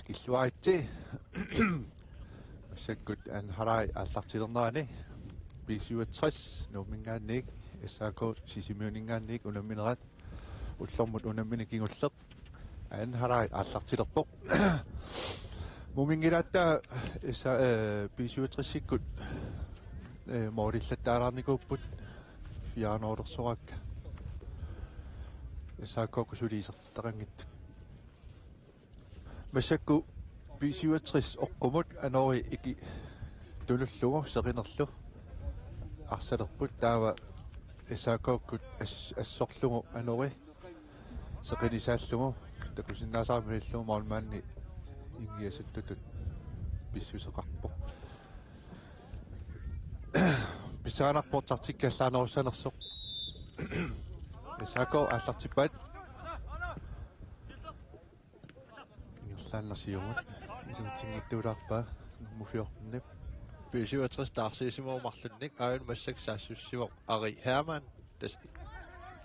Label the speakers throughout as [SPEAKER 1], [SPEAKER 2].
[SPEAKER 1] Killuaritsi sakkut an harai allartilernerani 67 numingaannik issaako sisimiuningaannik unamminerat ullormut unammini kingulleq an harai allartilerpoq mumingilatta issa 67-sikkut moorillattaalarnikuupput fianordersorakka issaako kusuliisertitaqangit masakku 67 oqqumut anori iki tulullugu seqinerlu arsalerput taava issaakookkut assorlugu anori seqinisaallugu takusinnaasarmillugu maulmaanni ingiasattutut pissuseqarpoq pissaanarportartikkaallaanerussanersoq issaako аллартиппаат ингерлааннарсиумут илуутингиттуулаарпаа нуммуфиорннип
[SPEAKER 2] 67 тарсисимоумарлунник аун массак саассуссимоқ ари Herman тас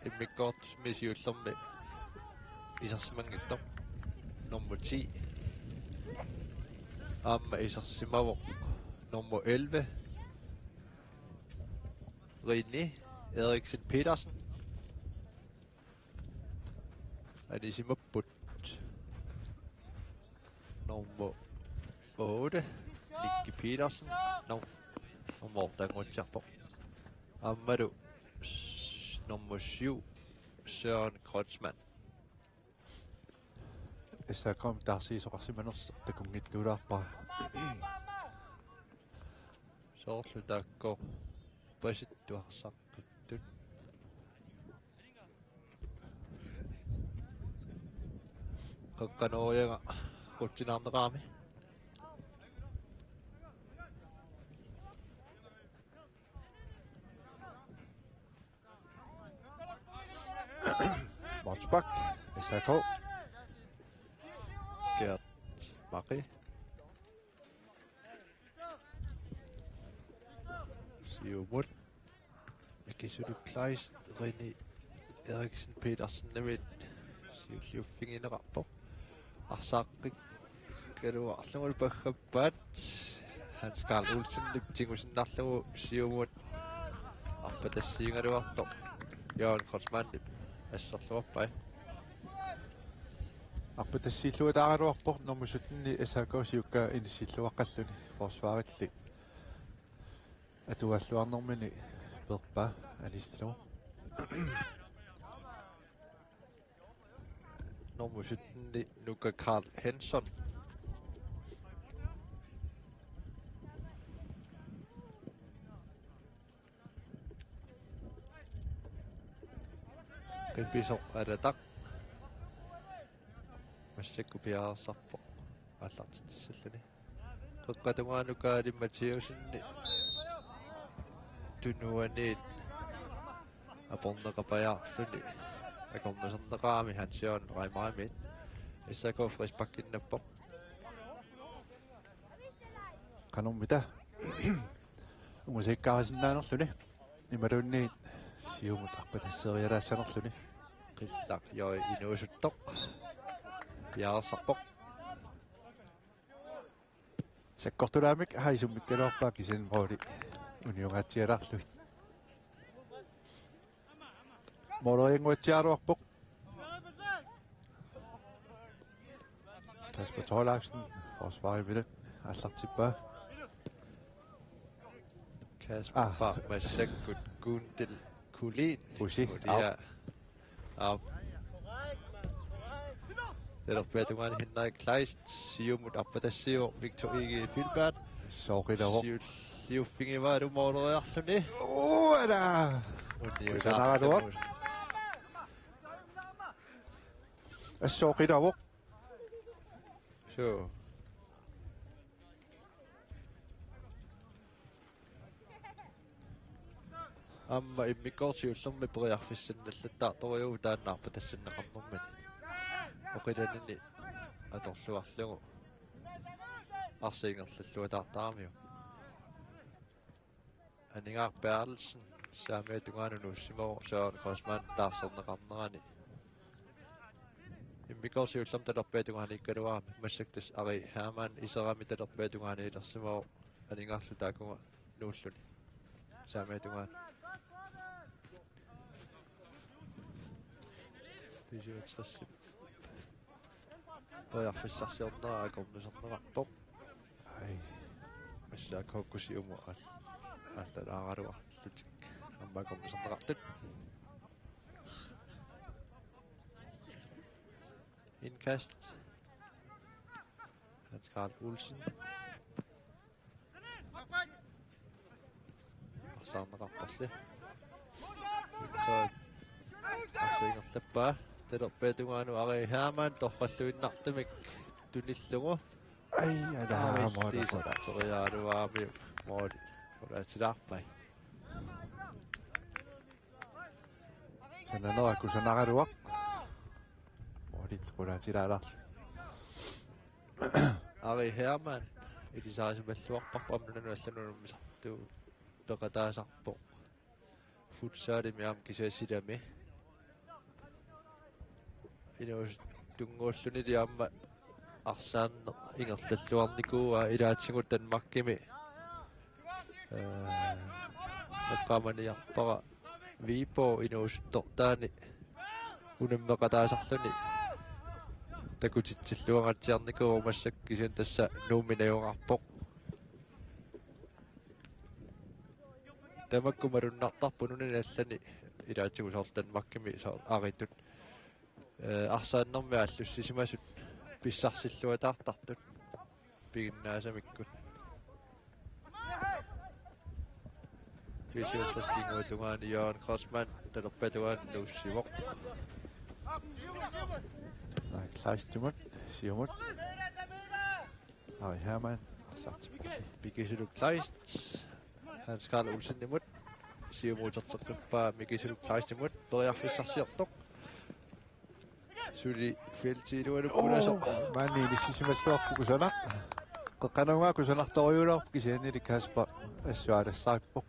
[SPEAKER 2] иммиккоорт мисиуллерми исерсимангиттоқ nummer 10 amma исерсимавоқ nummer 11 René Eriksen Petersen Anisimapput nummer 8 Nicky Petersen nummer Dangundsjærborg Amadou nummer 7 Søren Kreutzmann
[SPEAKER 1] issaaqom tarsiisoqarsimaners takungittuulaarpaa
[SPEAKER 2] soorlutakko pasittuarsarpittut qaqqanuuriaga qutsinarneqaami
[SPEAKER 1] Morsbak issaako
[SPEAKER 2] Gert Maki Siumut Akisulu Kleist René Eriksen Petersen Nemit Siulliuffinginerarpoq Arsaaqik kaluarlungul paggappaat Hans Carl Olsen tingusinnarlugu siumut arpatassiingaluartoq Jørgen Kreutzmann ассерлуарпай
[SPEAKER 1] арпатассииллуатаагалуарпор нормусутни исаакоосиукка иниссиллуаққаллуни форсваарилли атуаллуарнэрмини перпа аниллу
[SPEAKER 2] нормусутни нука Carl Henson Kempisoq alataq массакку пиаарсарпоq аллартитсаллани qeqqatungaanukkaali Mathieusenni tunuaniit aporneqapajaarluni akormasernеqaami Hans-Jørgen Reimaamit issako frispakkinnappoq
[SPEAKER 1] qanormita umusikkaarisinnaanерлүни ималуунни сиумут арпатассериалаассанерлүни
[SPEAKER 2] qillaq yoi inuusuttoq пиаарсарпоq
[SPEAKER 1] саккортулаамик хаисуммиккалуарпаа кисинмооли униунгаатсиалаарлуит молоингуатсиалуарпоq Kasper Thorlaksen forsvarer аллартиппаа
[SPEAKER 2] Kasper massakkut Gundel Kulin
[SPEAKER 1] Pusi
[SPEAKER 2] Tervetuloa Hinnai Kleist siumut appatassio Victor Ege Filbert
[SPEAKER 1] soqilavo
[SPEAKER 2] siuffingivaru moolojarluni
[SPEAKER 1] ala unniusaaraluaq assoqilavo
[SPEAKER 2] so amma immikkorsiullermi periarfissannallattartoriu taannaarpatassanneqarnermani oqilanini atorluarlugu arsiingerlalluataartaarmiu Anningaaq Bertelsen saamiatungaanunu ussimoo Søren Kreutzmann taarserneqarnerani Mikkorsiullam talerpeetungaani ikkaluarami massaktas ari Herman iserami talerpeetungaani ilersimao aningarlu taakunga nuulluni saameetungaan pisiutsrassip pojarfissarsiornera akornusernerarpoq
[SPEAKER 1] Ai.
[SPEAKER 2] массааккоккусиуму ааллааралуарлутик аммакорнусернеқартут indkast Hans Karl Olsen арсаарнеқарпарли арсуингерлаппаа талерпаатунгаану ари Herman торфаллуиннартамик туниллугу
[SPEAKER 1] Ai, ala moodi.
[SPEAKER 2] сориаалуаами моodi улаатилаарпай
[SPEAKER 1] Sananoa kusanagaruaq. Moodi qulaatilaalaarlu.
[SPEAKER 2] ари Herman илисаасумаллуарпарпамнунану алланунуммисарту пеқатаасарпо футсаали миам кисаасилами инуус тунгууллуни лиамма арсаанне ингерллуарникууа илаатсигут танмаккими эққаманиарпара випо инуустортаани унаммеқатаасарлуни такутитсиллуангатсиарникуу массак кисун тасса нууминаюнгаарпоқ тамаккумаруннартарпу нунани аллани илаатсигу соортанмаккими аритут арсааннэрми аллуссисимасут писсарсиллуатаартартут пигиннаасамиккут висиусаскингуутунгаани Jørgen Crossmann талерпатугаан нууссивоқ
[SPEAKER 1] Ai, klaistumut, siumut. Ai, Herman. Sagt.
[SPEAKER 2] Mikisulu Kleist Hans Karl Olsen imut siumuutertertuppaa Mikisulu Kleist imut periarfissarsiortoq suli filtiilualuppulasoq
[SPEAKER 1] Manni nissisimalluarpu kusana. Qoqqanungaa kusanartoriularpu kisianili Kasper assualassarippoq.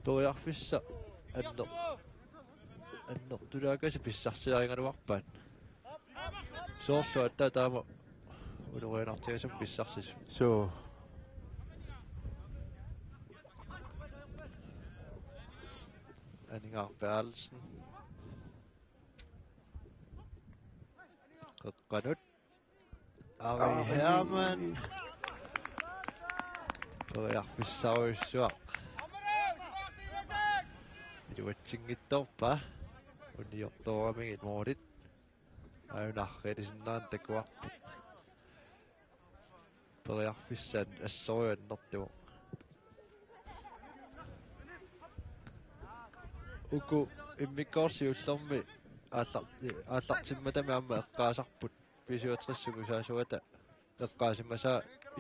[SPEAKER 2] periarfissa annertulaakasi pissarsilaringaluarpaat soorlu attaa taama unurinartigasum pissarsis
[SPEAKER 1] So.
[SPEAKER 2] Anningar Berlsen Qeqqanut Ari Herman periarfissauissuaq iluatsingittorpa uniortoramigit moolit ajunarrilisinnaан takuarpu periarfissaan assoriuannertugu uku immikkoorsiullermi aallartimmatami amma eqqaasarput pisiuatrissugu saasuata eqqaasimasa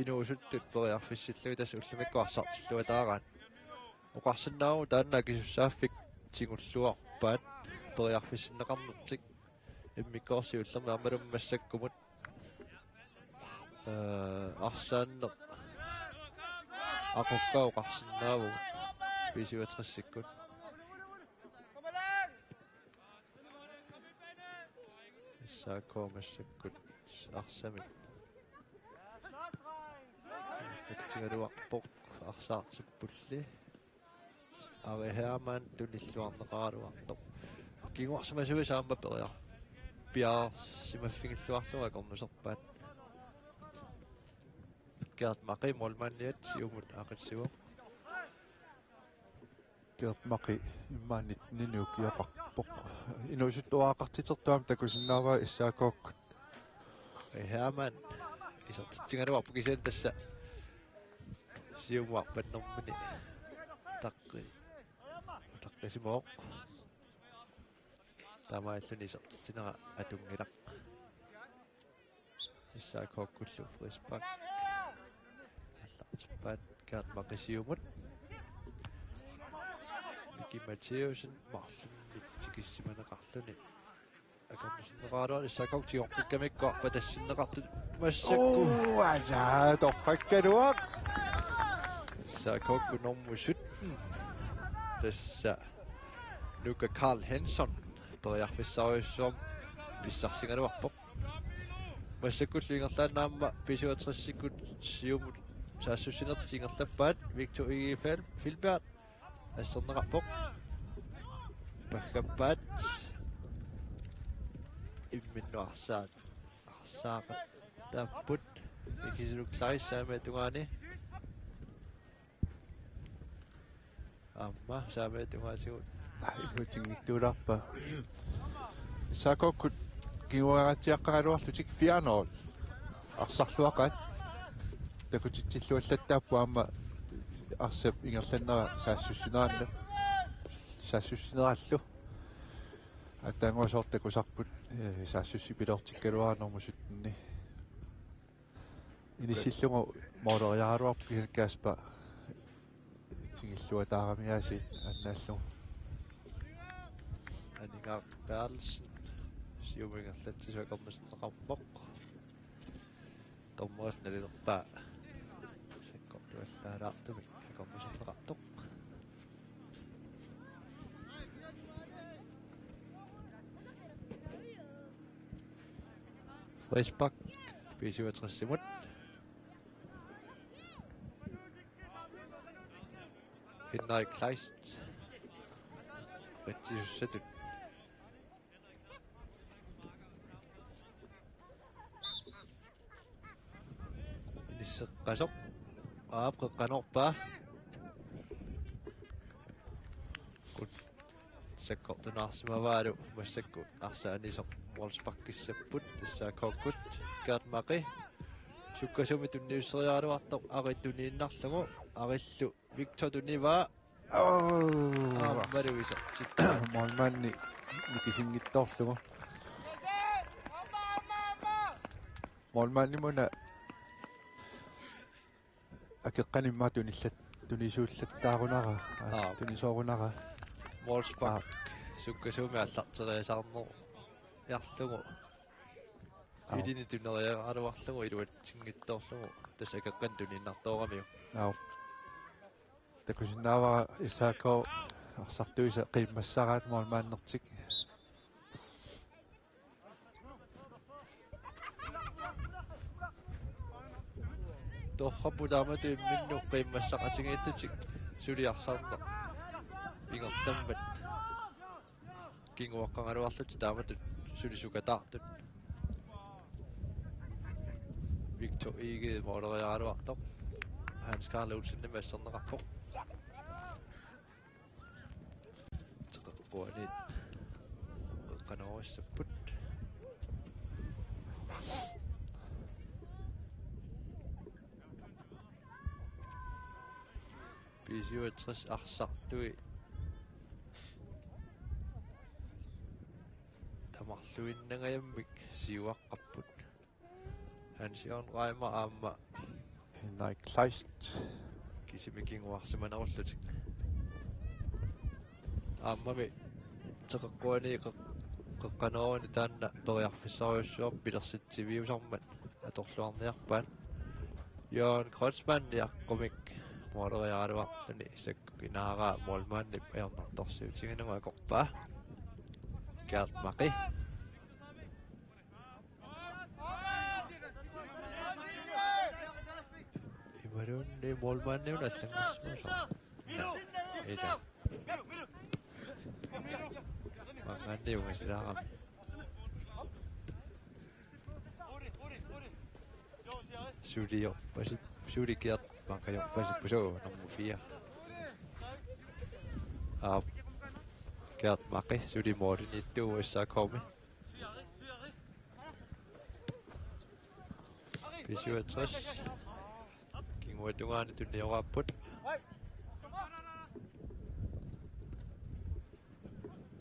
[SPEAKER 2] inuusuttut periarfissillugi tas ullimikkoarsartilluataaraan uqarsinnaagu taanna kisusaaffik tingulluarpaat periarfissinneqarnertik immikkoorsiullermi ammalummassakkumut арсаанне ақуккау қарсиннааву писуатриссиккут иссааккоомассаккут арсамик фактигалуарпоқ арсаартиппулли ари Herman туниллуарнеқаралуартоқ кигуарсимасуи саамма периар пиар симаффигиллуарлуга корнусерпаат Gert Maqi målmanniat siumut aqatsivo
[SPEAKER 1] Gert Maqi immaannit ninuukiaqarpoq inuusuttuaaqartitertuam takusinnaava issaakookkut
[SPEAKER 2] Herman isertitsingaluarpu kisian tassa siumuarpannermini taqqisimoo tamaalluni isertitsinera atungilaq issaakookullu frisbak Pat Gert Maqi siumut Miki Matheusen Marsen tikissimanaqqarluni akornusinneqaluar issaakoktiorqikkamikkoarpa tassinneqartut massakku
[SPEAKER 1] ala torrakkaluaq
[SPEAKER 2] issaakokkunormusut tassa Luca Karl Henson periarfissariussuam писсарсигалуарпоқ массаккуллингерлааннаама писуатрессиккут сиумут саассуссинертингерлаппаат Victor Igefeld Filbert ассернеқарпоқ паккаппаат имминнуарсаат арсаақат тааппут икисулукларissаама тугаани амма саама тугаасигут
[SPEAKER 1] игутингиттууларпа сакоккут киуаратиаққаралуарлутик фианерол арсарлуақат такутитсиллуаллаттааппу аама арсап ингерланнера саассуссинераллу аттаангуасоортакусарпут саассуссипилоортиккалуарнэрмусутни инисиллугу моолериаруарпу каспа тигиллуа таарамиасит аннааллу
[SPEAKER 2] анингаа Bertelsen сиумингерлатсисуакэрмаснеқарпоқ томмуасналилерпаа саккортуаллаалаартумик акэрмасернеқартоқ Frisbak B67 Henrik Kleist Rettiussatut Nisseqqasoq aapqeqqanorpaa kut sakkortunarsimavaalu massakku arsaanisoq Wolfsbakkissapput issaakokkut Gert Maqi sukkasumi tunniusseriaaluartoq arituniinnarlugu arillu Victor Tunivaa maluisertik
[SPEAKER 1] molmanni nikisingittorlugu molmanni muna акеққанимма тунisuullattаарунара тунисоорунара
[SPEAKER 2] Wolfsbak sukkasumi аллартериасаарнер ярлугу идини тунериаралуарлугу илуатсингитторлугу тасакаққан туниннартоорамиу
[SPEAKER 1] такусиннаавара исаако арсартуиса қиммассараат моалмааннертик
[SPEAKER 2] торраппулаамату имминну қиммассақатингииллутик сулиарсаарна ингерламмат кингуаққангалуарлут тааматут сулисукатаартут Victor Ige моолериаалуартоқ Hans Carl Olsen массернеқарпоқ теққуани қанориссаппут P67 арсартуи тамарлуиннагаяmmик сиуаққарпут Hans-Jørgen Reimer аама
[SPEAKER 1] Henrik Kleist
[SPEAKER 2] кисимикингуарсиманеруллутик ааммами теққуани қеққанерууни таанна периарфиссариуссуар пилерситсивиусармат аторлуарниарпаат Jørgen Kreutzmann яққумик моолериаалуарлуни исакку кинаараа молмаанни аярнарторсиутигинуга акорпаа Gert Maqi имарунни молмаанниуна аллангуссуусаа эда мангаанниуга силаарам Julio pasip Juli Gert Maqi pasip pusoo nummer 4 Gert Maqi Juli Morten ittu issaaqormi P67 kinguatungaani tunnioraapput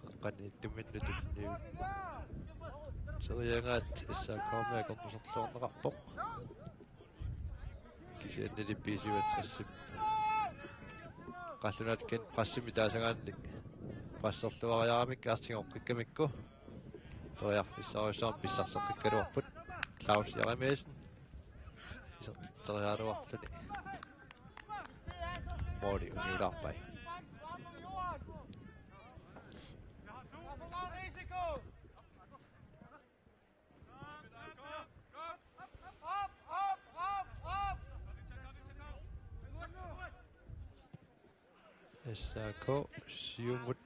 [SPEAKER 2] qaqqaniittuminnu tunniu seriangaat issaaqormi akornuserluorneqarpoq кисианнили P67 qallunaat ken qassimi taasangaannik пассерлуариарамик аартигоққиккамикку ториарфиссаруссаам писсарсеққиккалуарпут Claus Jeremiasen исертериалуарлуни моли униулаарпай SRK Siumut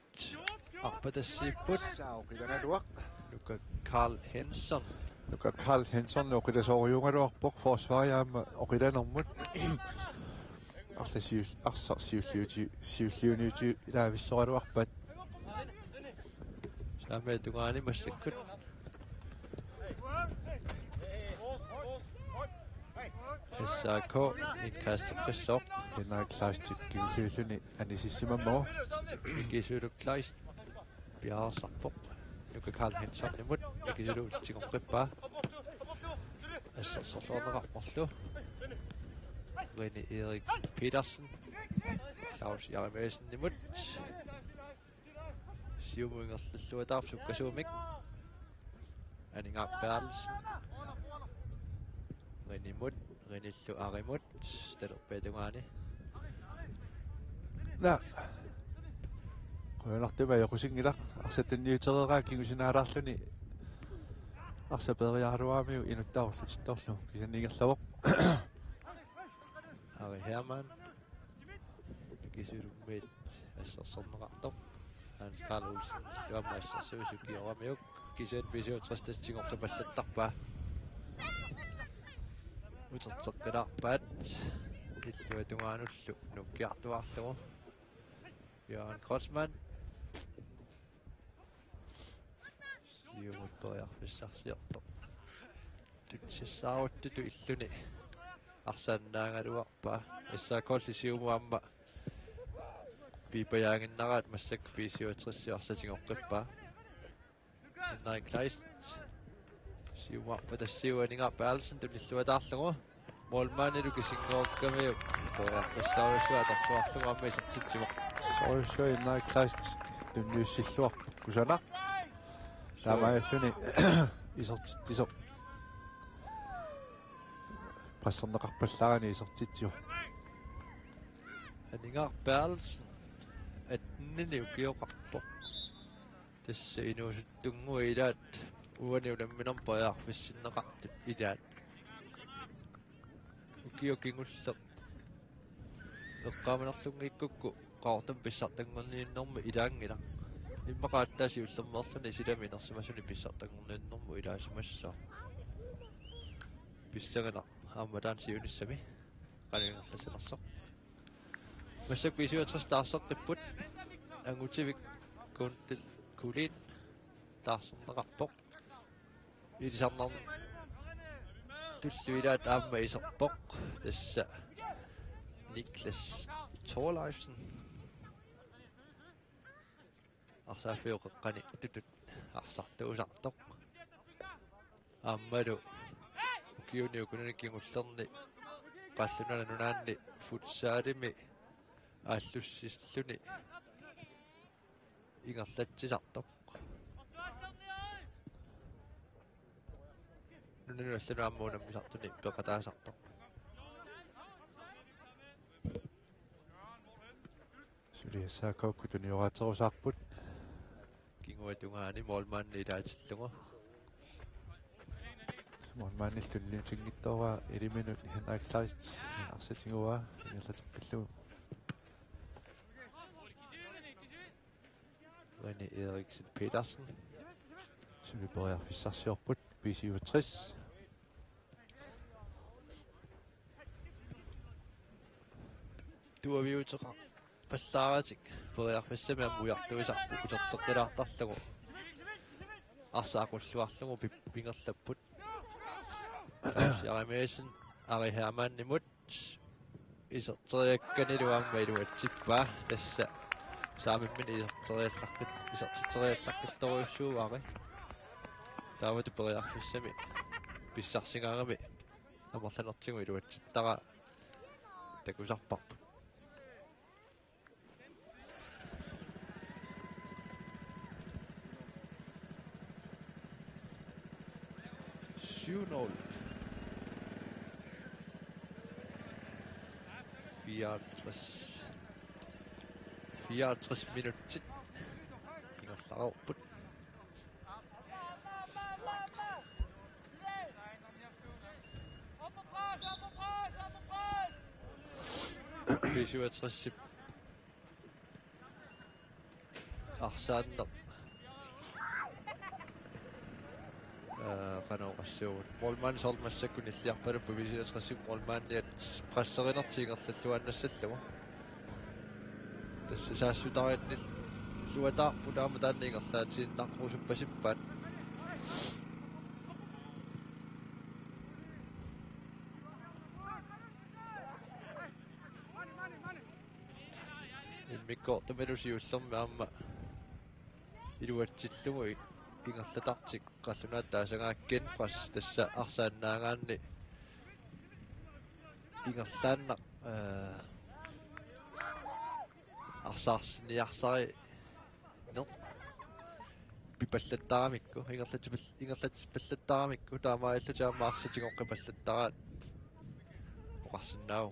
[SPEAKER 2] Arpatassiput
[SPEAKER 1] Sauqilangaluaq
[SPEAKER 2] Luka Carl Henson
[SPEAKER 1] nuka Carl Henson oqilasooriungaluarpoq forsvariaama oqilanermut siulliuniuti ilaavissoraluarpat
[SPEAKER 2] Saame tungaani massakkut SRK Nikkasterqissoq
[SPEAKER 1] hinnaaqlaastikkiusiulluni anisissimammo
[SPEAKER 2] Ikisuluklaist Piarsarpoq Luka Carl Henson nimut ikisuluutsigoqqippa Assersorluarneqarporlu René Erik Petersen Claus Jaremesen nimut Siumuingerlulluataarp sukkasuumik Aningaaq Bertelsen Renimut Renillu Arimut Stalerpetungaani
[SPEAKER 1] na qoyanartuma yoqusingilaq arsatanniutereeraa kingusinaalaarluni arsaperiaaruaamiu inuttaarullutistorlu kisanniingerlavoq
[SPEAKER 2] Ari Hermann Kisulummiit Assersorneqartoq Hans Karl Olsen Luamma Assersuusukioramiuk Kisen visuutrastastingorlupallattarpaa Uterteqqalaarpaat illuatungaanullu nukkiartuarlugu Jørgen Kreutzmann Siumutperiarfissarsiartoq Tutsissaaruttut illuni Arsannaangaluarpaa Issaakolli siumuamma Piipajaanginnaraat massak piisiuatrissiarsatingorqippaa Henrik Kleist Siumuarpa tassiuaningaaq Bertelsen tunilluataarlugu Målmanden kisingoorkamiu poriarfissaarusuatarluarlugu amma isartitsimoq
[SPEAKER 1] soorissua hinnaaqlaast tunniussilluar kusanaq taamaalluni isertittisoq passerneqarpallarani isertitsiu
[SPEAKER 2] Aningaaq Bertelsen atnini ukioqarpoq tassa inuusuttungu ilaat uaniulamminerm poriarfissinneqartut ilaat ukiokingullaq eqqaamanerlungiikkukku qaortam pissartangorniinnermu ilaangila immaqaattaasi ullermerluni silaminersumasuni pissartangorniinnermu ilaasimassаа pissagana aammataan siunissami qalingerlasanersoq massak pisiuatras taarseqqipput angutivik kuuntil kuliin taarserneqarpoq ilisarner tulluilaat aamma iserpoq tassa Niklas Thorleifsen arsaafiuqeqqani tutut arsartuusartoq aammalu ukiuniukunanikingullerni qallunala nunaanni futsaalimi aallussilluni ingerlatsisartoq nunanuallunu aammuunammisartuni peqataasartoq
[SPEAKER 1] suliassaakaukkut unioraaterusaarput
[SPEAKER 2] kinguatungaani målmanden ilaatillugu
[SPEAKER 1] målmannillunniutinngittoraa 1 minut hinnaaqlaast arsatinguaa ingerlateqqillugu
[SPEAKER 2] René Eriksen Petersen
[SPEAKER 1] suliperiarfissarsiorput 65
[SPEAKER 2] tuaviuteqa пассааратик периарфиссами аммуяртуисарпу утерteqqilaartarlugu арсаақуллуарлугу пингерлаппут Jaremesen Ari Hermann nimut iserteriakkanilуамма илуатсиппаа тасса saamimmin iserteriallaqittoruissuuaari таавату периарфиссами писсарсингаарами амерланертигу илуатситтара такусарпарпу Syvnål 54 minutter ingerlarput P67 arsaanneq qanoqassuun molmaan sormassakun illiarpaluppu visiutrassuk molmaanniat qasserinertiingerlalluannassalluma tassa saassutariannil suataarputaama taanniingerlaatiinnaqqusuppassippaat immikkoortumalusiullermi aamma iluatsilluma ingerlatartik qallunaat taasangaakkin qas tassa arsaannaangaanni ingerlaannaq arsaarniarsari neq pipallattaaramikku ingerlatippallattaaramikku taamaallutaamaarsatigoqqipallataraat oqarsinnaagu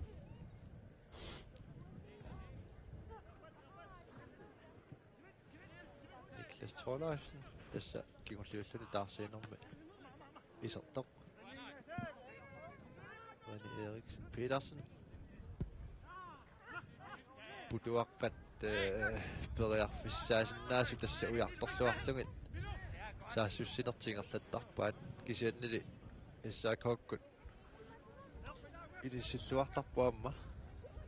[SPEAKER 2] Niklas Thorleifsen tässä kingulliulluni taarsiinermi isertoq Rene Eriksen Petersen putuaqqat periarfissaasinnaasut tassa ujartorluarlugit saassussinertingerlattarpaat kisiannili issaakokkut inissilluartarpuamma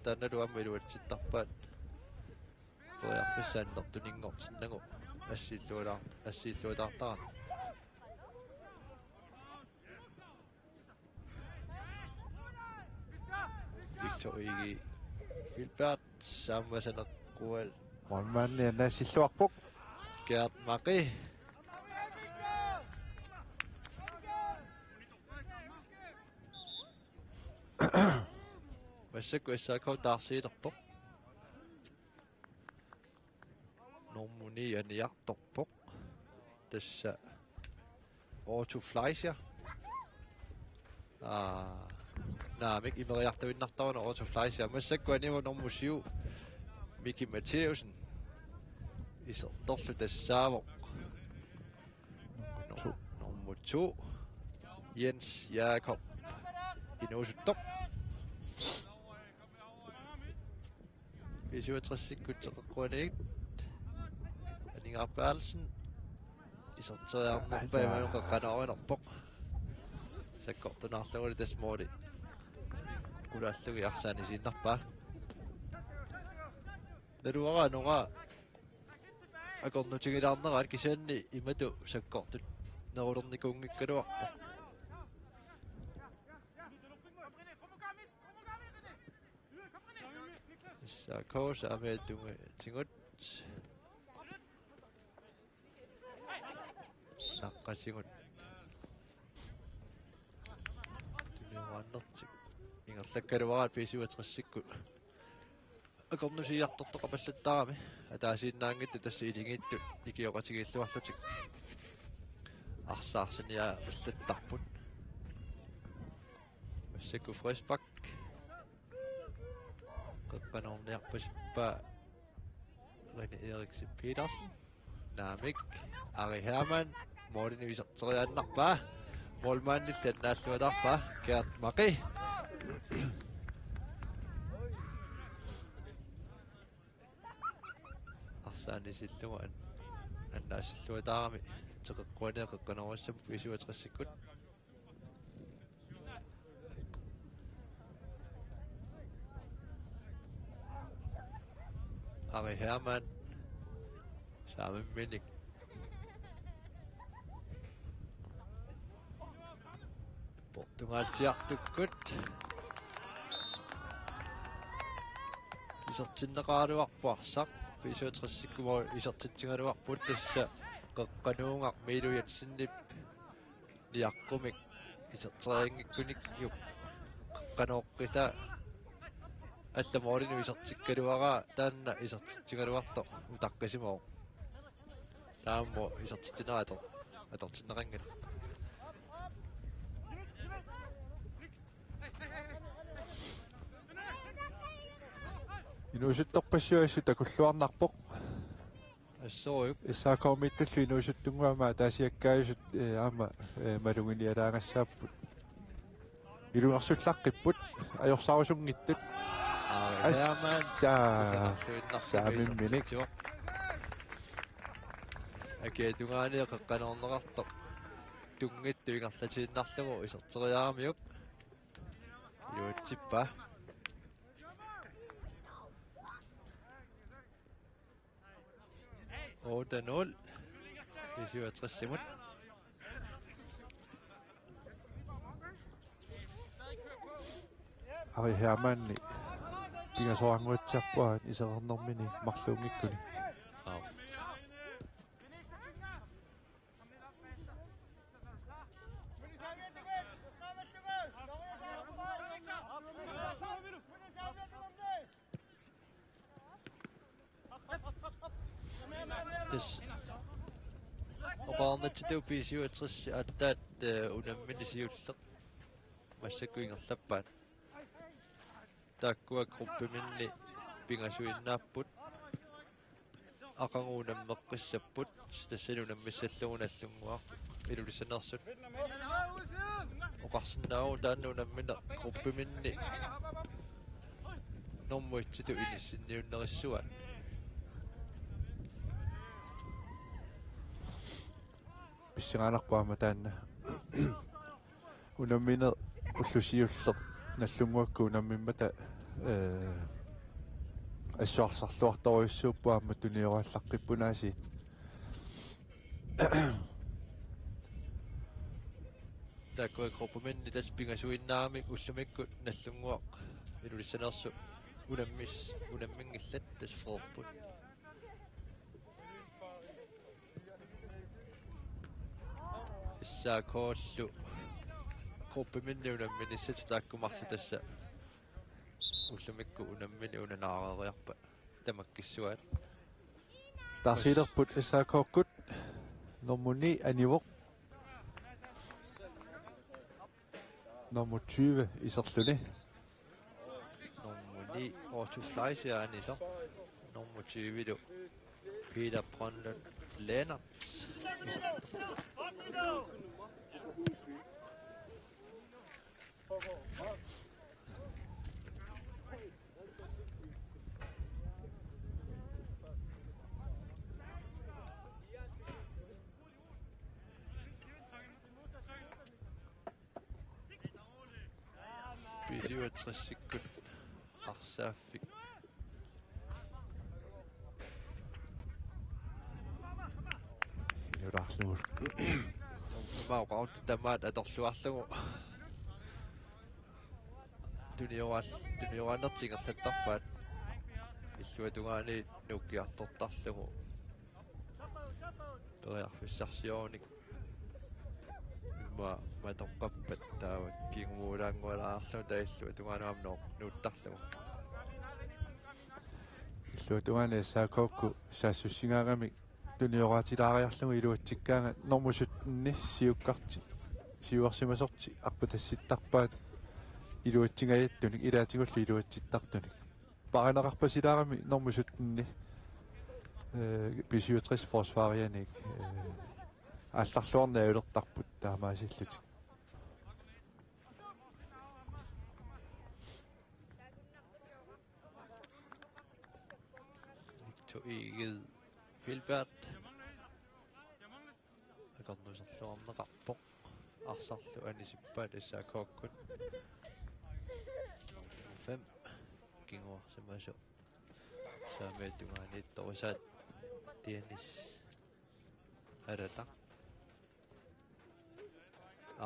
[SPEAKER 2] taannaluamma iluatsittarpaat periarfissaannertuninngortinnagu ассииллуутаартара Victor Igi Filbert sammasaneqqual
[SPEAKER 1] molmaanni anaasilluarpuq
[SPEAKER 2] Gert Maqi massakku issaakau taarsiilerpoq normuni aniartorpoq tassa Otto Fleischer naamik imeriartavinnartaruna Otto Fleischer massakku aniva normusiu Miki Matheusen isertorlu tassaavoq nummer 2 Jens Jakob inusuttoq 67 teqquanik Inger Berlsen iserteriarnerpaimanuqaqqanaorinerpoq sakkortunarluguli tasmoodi ulallugi arsaanisiinnarpaa naluara nora akornutigilaarneraat kisaanni imatu sakkortut nerulernikuungikkaluarpoq issaakosa ameetunga tingut naqqasingut tunuannertik ingerlakkaluaraat pisuatrassikku akornusiiartortoqapallattaarami ataasiinnaangittu tassa ilingittu ikioqatigilluarlutik arsaarsinia pallattarput massakku Frisbak qaqqanorniarpasippaa Rene Eriksen Petersen naamik Ari Hermann Morten iserteriaannarpaa molmaannillannaаллуатарпаа Gert Maqi арсааниsilluga annaasilluataarami teqeqquaneeqaqqanorussam isuatrassikkut Ari Hermann saamimminik Portugalsiartukkut isertinneqaaluarpuarsaq 55 isertitsingaluarput tassa qeqqanuungaq Milu Jensenip liaqqumik iserteriangikkunik juk qeqqanooqqita алламоорину исертиккалуараа таанна исертитсигалуарто утаққисимоо тааммо исертитинераа атортиннеқангала
[SPEAKER 1] инуусутторпассуассу такуллуарнарпоқ
[SPEAKER 2] ассооюк
[SPEAKER 1] исаакаумитталлу инуусуттунгуама таасиаккаажут аама малугиниалаангассааппут илунерсуллаққиппут ajorsaarusungittat
[SPEAKER 2] Hermann
[SPEAKER 1] saamimminik
[SPEAKER 2] акиатунгаани эққанернеқартоқ тунгиттуингаллатииннарлугу исертериарамиук юутсиппа Oda-0 57-mut
[SPEAKER 1] Ari Hermanni pingasoranguatsiarpuaat isernermini marluungikkuni.
[SPEAKER 2] This oqarnatittu pisiuatrissi attaat unammini siulleq massakkuingerlappaat taakkua gruppiminni pingasuinnaapпут aqanguunammeqqissapput tassanunammissallugunallunguaq ilulissanersut oqarsinnaagu taanna unammina gruppiminni normuitsitu ilissinniunnerissuat
[SPEAKER 1] Pissiqaanarpuama taanna unammine ullusiulleq nallunguakku unammimmata ассуарсарлуарторюссууппуамма туниораллаққиппунаасиит
[SPEAKER 2] таккуа группаменни тас пингасуиннаарамик уллумиккут наллунгуақ илулиссанерсу унаммингиллат тас форпут иссаакооллу группаменни унамминиссат тааккумарси тасса уллумикку унаммини унанаарериарпа тамаккиссуат
[SPEAKER 1] тарсилерпут иссаакооккут нормуни анивоқ nummer 20 isерluni
[SPEAKER 2] нормуни ортуфлайсиаанисо nummer 20 du Peter Brøndlund Lennarts P67 Arsaafik
[SPEAKER 1] Sinurarluul
[SPEAKER 2] maaqaut tamaat atorluarlugu tunioraanertingerlattarpaat illuatungaani nukkiartortarlugu periarfissarsioonik ma toqqappat taava kingumuulaangualaarlu tailluatungaanaamno nuuttarlugu
[SPEAKER 1] illuatungaani saakookku saassussigaagami tunioraatilaaриарлугу илуатсиккаанга нормусутни сиуккарти сиуарсимасорти арпатасситтарпаат илуатсингаяттуник илаатигуллу илуатситтартуник паранеқарпасилаарами нормусутни P67 forsvarianik алларлуарна улертарпут таамаасиллутик
[SPEAKER 2] iged Filbert akornuserluarneqarpoq arsarlu anisippaat issaakokkut 5 kinguarsimasu saameetungaaniittorusaat tianis arataq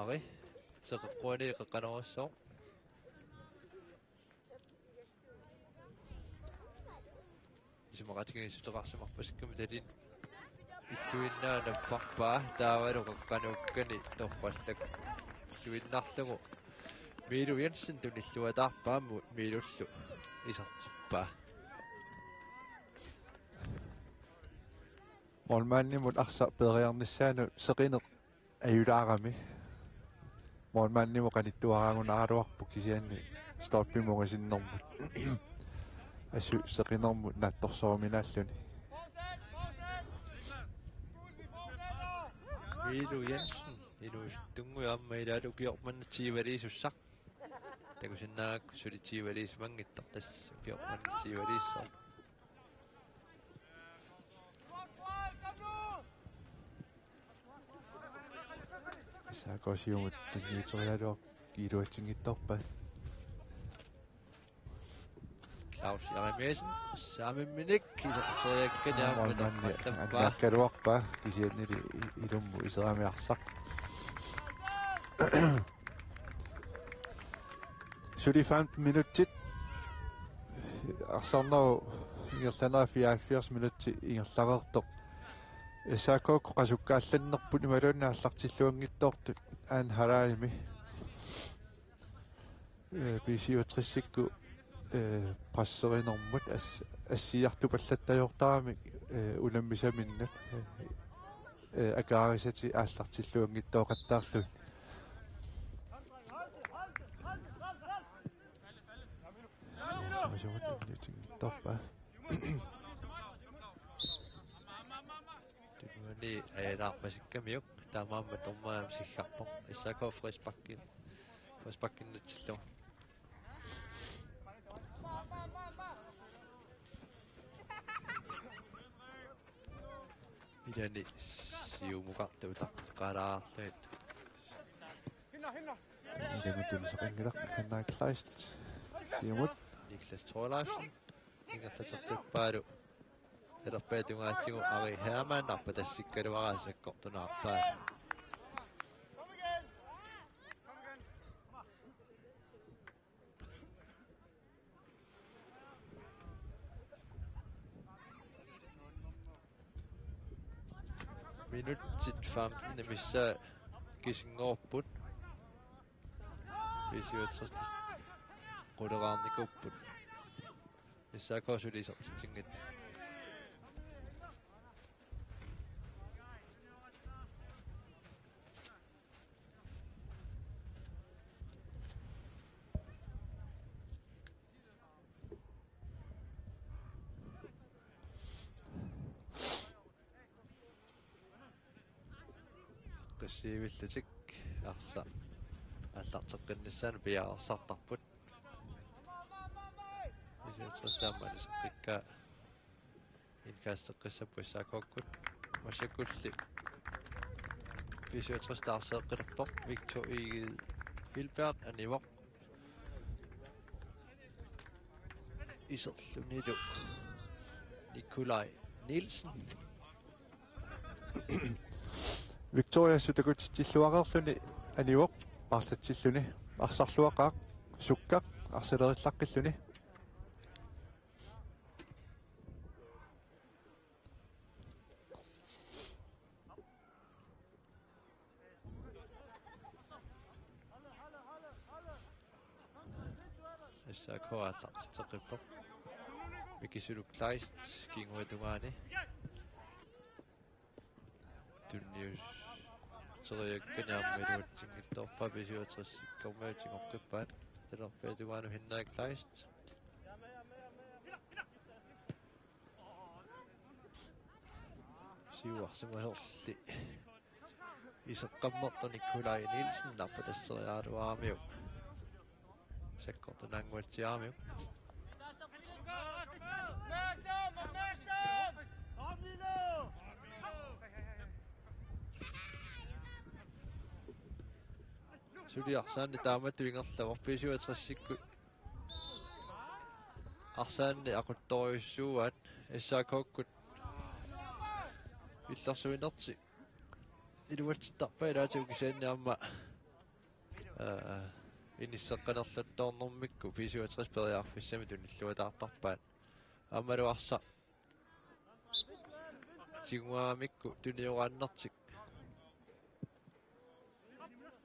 [SPEAKER 2] ari seqeqquani eqeqqanerussoo isumaqatiginissuteqarsimarpasikkum talin illuinnaanapparpaa taavaluqeqqanuukkani torrallak illuinnarlugu Milu Jensen tunilluataarpaamut miilullu isertippaa
[SPEAKER 1] Målmannimut arsa bedriarnissaanu seqineq ajulaarami Målmannimu qanittuaraangunaaruarpu kisianni stolpimungasinnermut assu seqinermut naattorsoruminaalluni
[SPEAKER 2] Milu Jensen tunguamma ilaalu kiormannatiivaliisussaq takusinnaakku sulitiivaliismangittar tass kiormannatiivaliissaq
[SPEAKER 1] Saakosiumut tanniitorialuaq kiiluatsinngittorpat
[SPEAKER 2] Claus Jeremiasen saamimminik kisertoriakkaniaammat
[SPEAKER 1] annaakkaluarpa kisiannili ilummu iseramiarsaq Suli 15 minutit arsaarnaru ingerlanaa 74 minutti ingerlareertoq Saakokko qasukkaallannerput imaluunna аллартиллуангитторtut аан халаалими PC-60-кку пассеринэрмут ассиартупаллаттаёртарамик уламмисаминнат акаарисати ааллартиллуангиттооqattaarlut саасугутнитингитторпа
[SPEAKER 2] Ni ajaarpasikamiuk taamaamma tormaam siggarpoq issakoo frispakkinnatillu ilani siumuqartuutaq qalaarluit
[SPEAKER 1] илимутулисеқингилақ ханнаакклаист сиумут
[SPEAKER 2] Niklas Thorleifsen ingerlaterpaalu Erpaatungaatsigu Ari Hermann arpa tassikkaluaraasakkortunaarpaa Minutsit 15 nimissaa kisingorput 57 quleraarnikupput issaakosulisertitsingit qissiivillutik arsa аллартеққиннссаана пиаарсартарпут исуутсааманиссаққикка инкаастеққиссаппуссаакоккут масакулли исуутсастаарсеэққилерпоқ Victor Egil Filbert аниво исерлунилу Nikolaj Nielsen
[SPEAKER 1] Victoria sutakutillуақерлүни аниуоқ парлатсиллүни арсарлуақаақ суккақ арсилериллаққиллүни
[SPEAKER 2] issaakoaallартитеқиппоқ микисулук клайст кингуатунгаани tunnius teriakkanyaammiluutsiнгittorpa pisuutersikkormautiнгорпапpaat talerpaatugaanu hinnaakklaist siuarsumalerli iseqqammerta Nikolaj Nielsen narpa tasseriaaluaamiu sakkortunaanguatsiaamiu Suliarsaanni taamattu ingerlavorpisuutersikku arsaanni aquttoriussuuat issaakokkut illersuinerti iluatsittarpa ilaatigu kisaanniamma inissaqanerlattoornermikku pisuuteris periarfissami tunilluataartarpaat ammaluarsa tiguaamikku tuniuqaannertik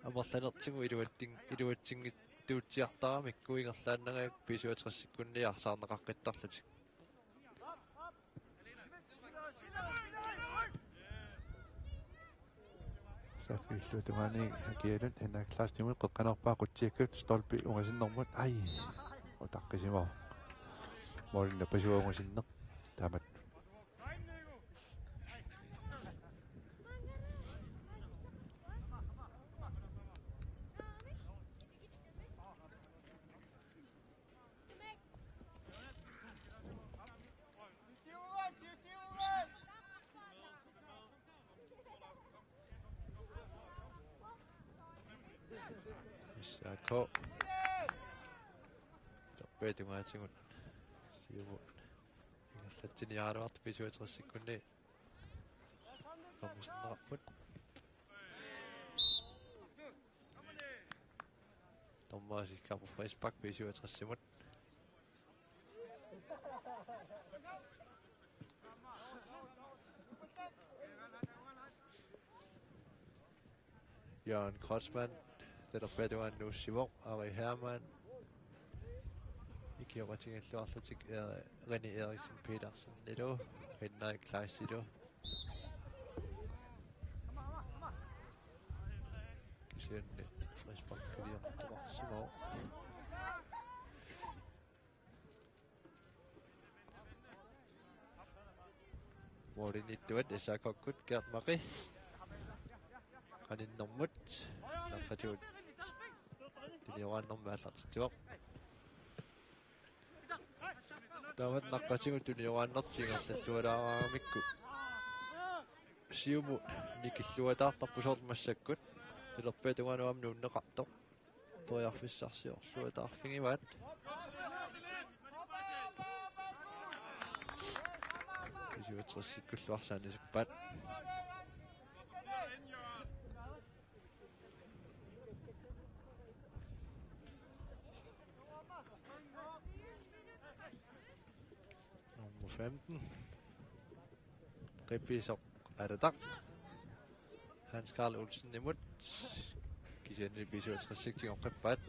[SPEAKER 2] амерланертигу илуатсингиттуутсиартарамикку ингерлааннагаак писуатерсиккунниарсаарнеқаққиттарлутик
[SPEAKER 1] саффиллуутумаани акиалун ханнаакклаастимут қеққанерпаа қутсиаккут столпи унгасиннэрмут ай утаққисимаа молинна пасуаунгасиннер таамат
[SPEAKER 2] SRK Tappeetungaatigut siuvu ingallattiniaaruart 55 sekunni tommusnerarput tommaasikkaapu frisbak 55 simut Jørgen Kreutzmann Tappeetungaannuussivoq Ari Hermann Ikioratigalluarlutik René Eriksen Petersen nilu Henrik Kleisilu kisianni frisbak kuliortuarsumo Muolinittuat isaakokkut Gert Mari qaninnermut naqqatuut tuniorannarma allartittuaq tamat naqqatigut tuniorannartingerlallualaaraamikku siumu nikilluataartarpusormassakut tilerpeetunganuam nuunneqartoq poriarfissarsiorluataarfingivat kisuutrassikkulluarsaannisukpat Nummer 15 Ripisoq Adataq Hans Karl Olsen imut kisianni 57 tingoqqippaat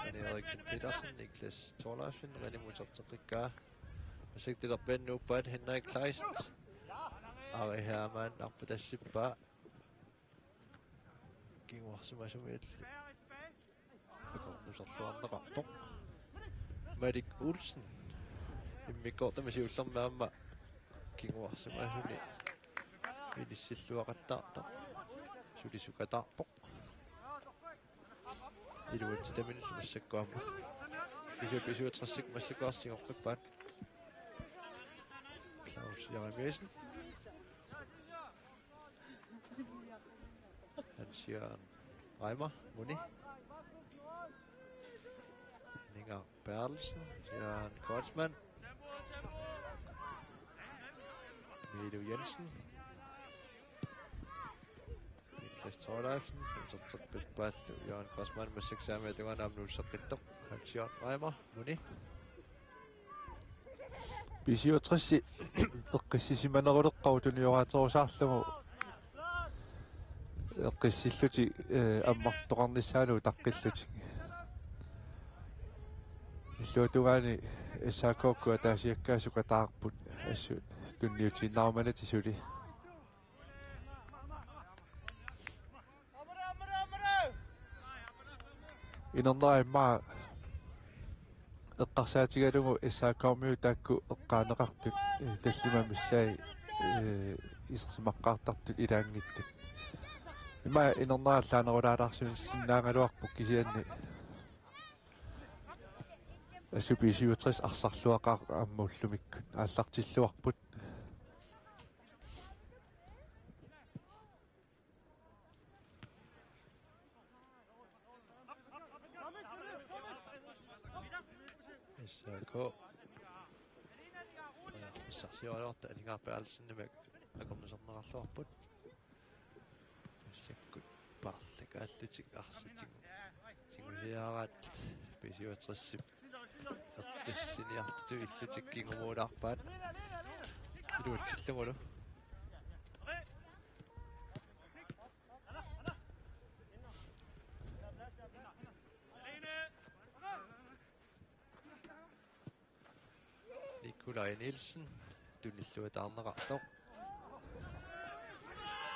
[SPEAKER 2] René Eriksen Petersen Niklas Thorlaifsen Renemuterteqikkaa Asiktilerpennuuppaat Henrik Kleist Ari Hermann arpatassippaa kinguarsumasumit akornuserluarneqartoq Madik Olsen immikkortamasiullermaamma kinguarsumasuni ilissilluaqattaartoq sulisukataartoq iluuttitaminus massakkuamma kisupisuutrassik massakaarsingoqqippaat Klaus Jeremiasen Hans-Jørgen Reimer Moni Inger Bertelsen Jørgen Kreutzmann Milo Jensen Niklas Thorleifsen Nuuserteqqippaallu Jørgen Kreutzmann massaksaamiatugannaam nuusseqqittoq Hans-Jørgen Reimer Moni
[SPEAKER 1] 57 eqqissisimaneruleqqautunioraaterusaarlugu eqqissilluti аммартоқарниссаану таққиллути иллуутугаани иссаакоокку атаасиаккаасука таарпут ассут тунниутииннаарманати сули инернериммаа эққарсаатигалугу иссааккаумиу таакку эққаанеқартут таллимамиссаи исерсимаққаартартут илаангиттут има инернерааллаанерулаалаарсунissиннаангалуарпук кисианни асуписиутрис арсарлуақаа аммууллумиккут ааллартиллуарпут
[SPEAKER 2] SRK Sarsiororta Inger Bertelsen nimak akornusernerarluarput sakkut paarlakaallutik arsitingu singuliaraat pisiuatrissip eqqissiniartutu illutikkinguumuulaarpaat iluutsillungulu Nikolaj Nielsen tunilluataarneqartoq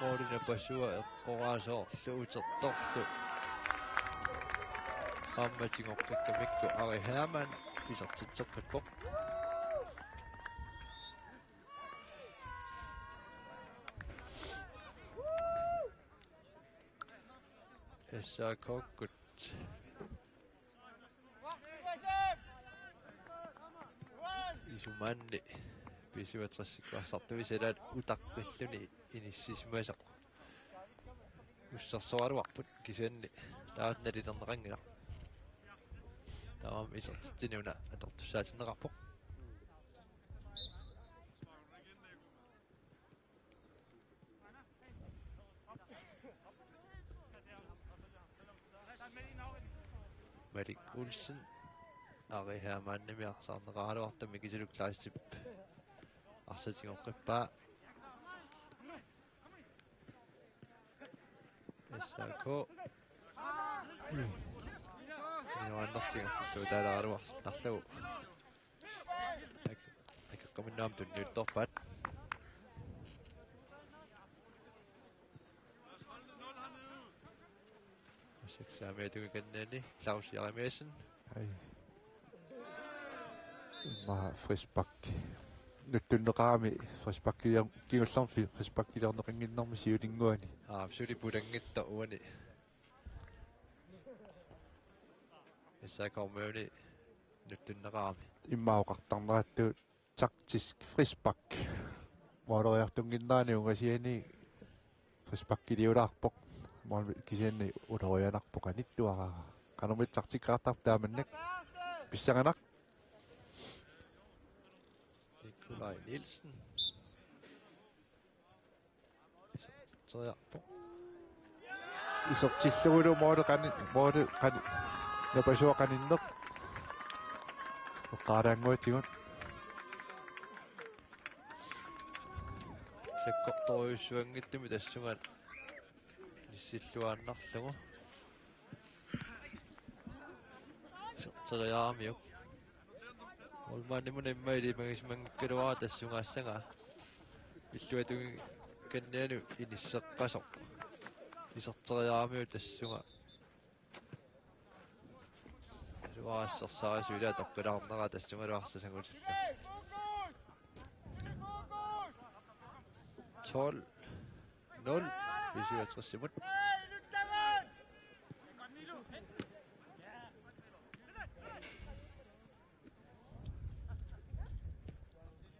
[SPEAKER 2] Morina Pasua eqqoraasoorlu utertorlu qammatingoqqikkamikku Ari Hermann isertitseqqippoq SRKkkut isumanni pisuatrassikkuarsartuvisalaat utaqqilluni inissismaasaq ussarsoaluarput kisianni taat nalilerneqanngila taam isertitiniuna atortussaatineqarpoq Malik Olsen Ari Hermanniarsaarneqaaluartami kisulukklaissip arsatingoqqippaa SAK Joannartingertu taalaaruars narlugu akkaminnaam tunniuttorpat Seksaamiatugi kannaani Claus Jeremiasen
[SPEAKER 1] Hej. Frisbak. Nuttunneqarami frisbakki kingullarfi frisbakkilerneqinginnermi siulinguani.
[SPEAKER 2] suli pudangitta uani SAK-meuni nuttunneqarami
[SPEAKER 1] Immaoqartarnerattu taktisk frisbak. Mooderiartunginnaani ungasiani frisbakkiliulaarpoq. Mool kisianni ulorianarpoq anittuara. Qanermit taktikkaartarp taamannak. Pissanganak.
[SPEAKER 2] Nikolaj Nielsen isertiarpoq
[SPEAKER 1] Isertillugulu moode qani napasuaqaninneq. Oqqaalaanguatigut.
[SPEAKER 2] sakkortoriussuangittumi tassungat nissilluaannarlugu serteriaamiuk olmaannimuna immaili magismangikkaluara tassungaassaga illuatugi kannianu inisseqqasoq iserteriaamiu tassunga luarassarsaarisuila toqqilаарnera tassungaluarsasangutillu 12-0 57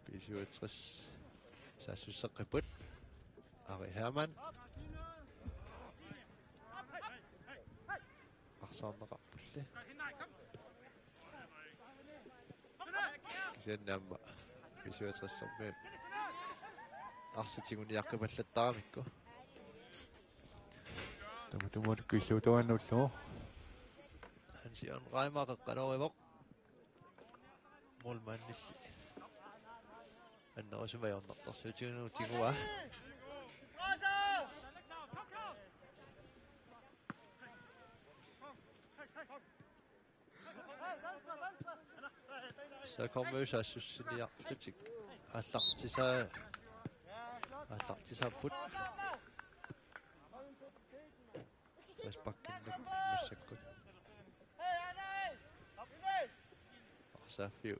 [SPEAKER 2] 57 sassusseqqiput Ari Hermann arsaarneqarpulli kisiannaamma 57-sermi arsatiguniaqqipallataaramikku
[SPEAKER 1] Tamutumut kuilluutuannullugu.
[SPEAKER 2] Hansi on qaimaqeqqanorivoq mulmaannilli annerusumajornartarsuutigunutiigua sakormuusaassuniarlutik аллартисааппут паспаккиннак массаккут арсааффиу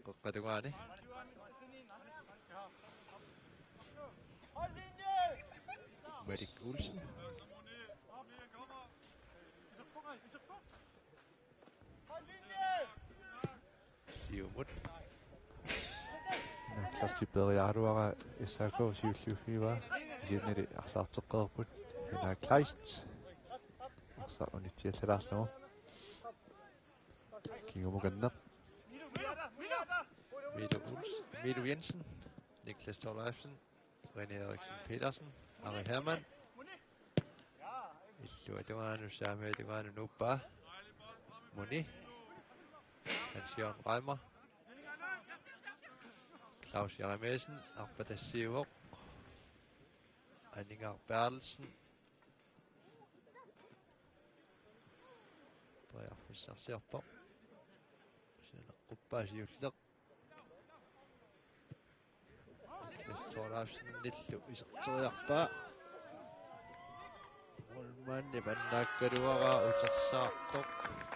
[SPEAKER 2] қоққатугаани Malik Olsen Siumut
[SPEAKER 1] Klassiperiaruara SAK siulluufiva kisiannali arsaarteqqerput ina Kleist arsaarunitiallalаарlugu kingumukanneq
[SPEAKER 2] Milo Jensen Niklas Thorleifsen René Eriksen Petersen Ari Hermann illuatugaanu saamiatugaanu nuppaa Moni Hans-Jørgen Reimer Claus Jeremiasen Arpatassiuvoq Anningar Bertelsen Briarfussarsiarpoq Sinaquppaasiulleq Thorleifsen nillu iserteriarpaa Mulmanni pannaakkaluara utersaartoq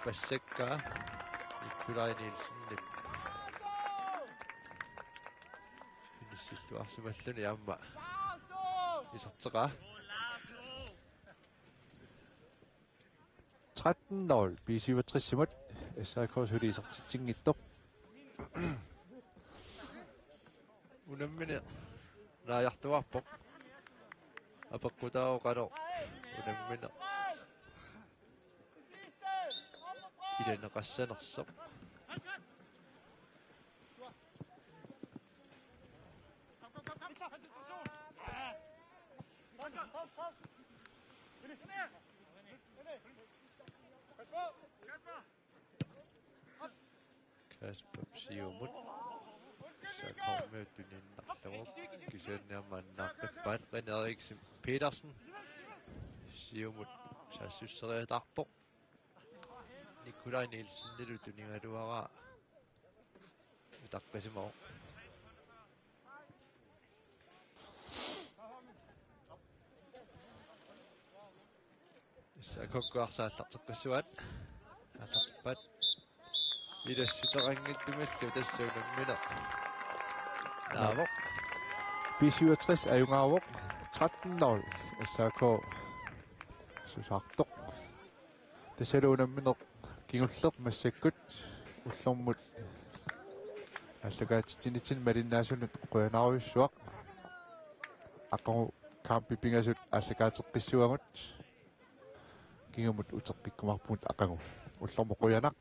[SPEAKER 2] passakkaa Nikolaj Nielsen Nissilluarsimalluni amma iserteqa
[SPEAKER 1] 13-0 B67 SAK suli isertitsinngittoq
[SPEAKER 2] unammine naajartuarpoq apeqqutaaruqalo unammine Ilanneqassanersoq. Kasper siumut. Sakommeuttuninnerlugu. Kisuunniammaannaaqippaat Rinneriksen Petersen. Siumut saassustariatarpoq. Nikolaj Nielsen nilutuningaluaraa. Utaqqisimoo. Sakokkuarsaallarteqqissuat. Atarpat. Ilassutaqanngittumallu tassuunammineq. Naavoq.
[SPEAKER 1] B67 Ajungaavoq 13-0 SAK susartoq tasaluunammineq kingulleq massakkut ullormut allakaatitinitin malinnaasunnut quyanaruyussuaq aqaru kampipingasut allakaateqqissuamut kingumut uterpikkumarput aqagu ullormu quyanaq